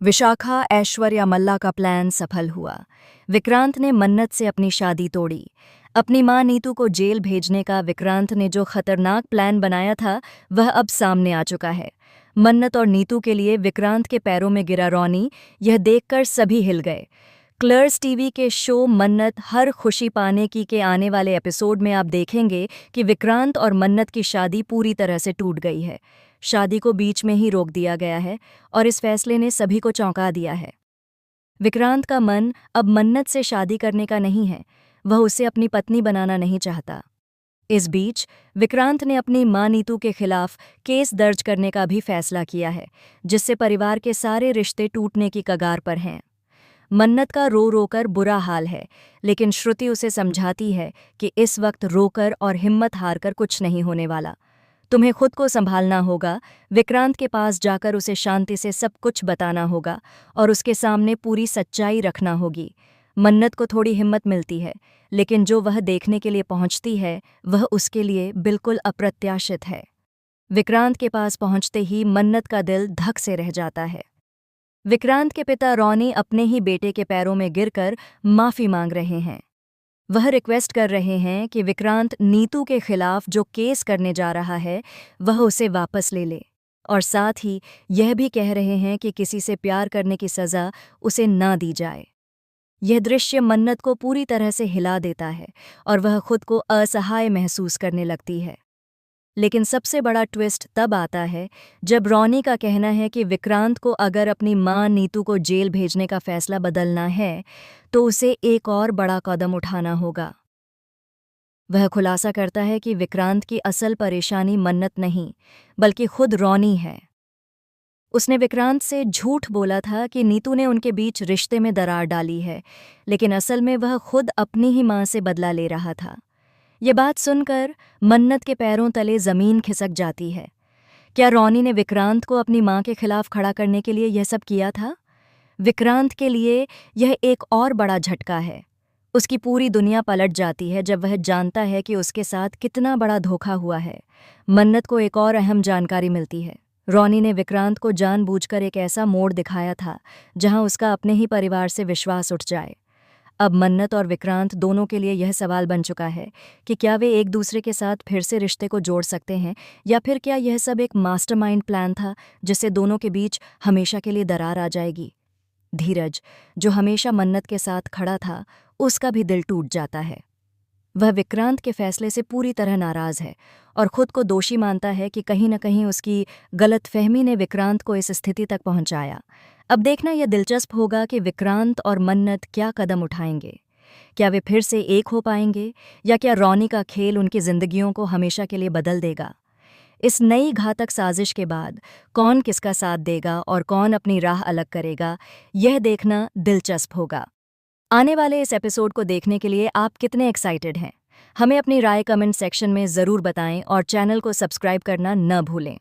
विशाखा ऐश्वर्या मल्ला का प्लान सफल हुआ। विक्रांत ने मन्नत से अपनी शादी तोड़ी। अपनी मां नीतू को जेल भेजने का विक्रांत ने जो खतरनाक प्लान बनाया था वह अब सामने आ चुका है। मन्नत और नीतू के लिए विक्रांत के पैरों में गिरा रॉनी, यह देखकर सभी हिल गए। क्लर्स टीवी के शो मन्नत हर खुशी पाने की के आने वाले एपिसोड में आप देखेंगे कि विक्रांत और मन्नत की शादी पूरी तरह से टूट गई है। शादी को बीच में ही रोक दिया गया है और इस फैसले ने सभी को चौंका दिया है। विक्रांत का मन अब मन्नत से शादी करने का नहीं है, वह उसे अपनी पत्नी बनाना नहीं चाहता। इस बीच विक्रांत ने अपनी मां नीतू के खिलाफ केस दर्ज करने का भी फैसला किया है, जिससे परिवार के सारे रिश्ते टूटने की कगार पर हैं। मन्नत का रो रोकर बुरा हाल है, लेकिन श्रुति उसे समझाती है कि इस वक्त रोकर और हिम्मत हारकर कुछ नहीं होने वाला। तुम्हें खुद को संभालना होगा। विक्रांत के पास जाकर उसे शांति से सब कुछ बताना होगा और उसके सामने पूरी सच्चाई रखना होगी। मन्नत को थोड़ी हिम्मत मिलती है, लेकिन जो वह देखने के लिए पहुंचती है वह उसके लिए बिल्कुल अप्रत्याशित है। विक्रांत के पास पहुंचते ही मन्नत का दिल धक से रह जाता है। विक्रांत के पिता रॉनी अपने ही बेटे के पैरों में गिरकर माफी मांग रहे हैं। वह रिक्वेस्ट कर रहे हैं कि विक्रांत नीतू के खिलाफ जो केस करने जा रहा है वह उसे वापस ले ले, और साथ ही यह भी कह रहे हैं कि किसी से प्यार करने की सज़ा उसे ना दी जाए। यह दृश्य मन्नत को पूरी तरह से हिला देता है और वह खुद को असहाय महसूस करने लगती है। लेकिन सबसे बड़ा ट्विस्ट तब आता है जब रॉनी का कहना है कि विक्रांत को अगर अपनी मां नीतू को जेल भेजने का फैसला बदलना है तो उसे एक और बड़ा कदम उठाना होगा। वह खुलासा करता है कि विक्रांत की असल परेशानी मन्नत नहीं बल्कि खुद रॉनी है। उसने विक्रांत से झूठ बोला था कि नीतू ने उनके बीच रिश्ते में दरार डाली है, लेकिन असल में वह खुद अपनी ही मां से बदला ले रहा था। ये बात सुनकर मन्नत के पैरों तले जमीन खिसक जाती है। क्या रॉनी ने विक्रांत को अपनी मां के खिलाफ खड़ा करने के लिए यह सब किया था? विक्रांत के लिए यह एक और बड़ा झटका है। उसकी पूरी दुनिया पलट जाती है जब वह जानता है कि उसके साथ कितना बड़ा धोखा हुआ है। मन्नत को एक और अहम जानकारी मिलती है। रॉनी ने विक्रांत को जानबूझकर एक ऐसा मोड़ दिखाया था जहां उसका अपने ही परिवार से विश्वास उठ जाए। अब मन्नत और विक्रांत दोनों के लिए यह सवाल बन चुका है कि क्या वे एक दूसरे के साथ फिर से रिश्ते को जोड़ सकते हैं, या फिर क्या यह सब एक मास्टरमाइंड प्लान था जिससे दोनों के बीच हमेशा के लिए दरार आ जाएगी। धीरज, जो हमेशा मन्नत के साथ खड़ा था, उसका भी दिल टूट जाता है। वह विक्रांत के फैसले से पूरी तरह नाराज है और खुद को दोषी मानता है कि कहीं न कहीं उसकी गलतफहमी ने विक्रांत को इस स्थिति तक पहुंचाया। अब देखना यह दिलचस्प होगा कि विक्रांत और मन्नत क्या कदम उठाएंगे। क्या वे फिर से एक हो पाएंगे, या क्या रॉनी का खेल उनकी जिंदगियों को हमेशा के लिए बदल देगा। इस नई घातक साजिश के बाद कौन किसका साथ देगा और कौन अपनी राह अलग करेगा, यह देखना दिलचस्प होगा। आने वाले इस एपिसोड को देखने के लिए आप कितने एक्साइटेड हैं? हमें अपनी राय कमेंट सेक्शन में ज़रूर बताएं और चैनल को सब्सक्राइब करना न भूलें।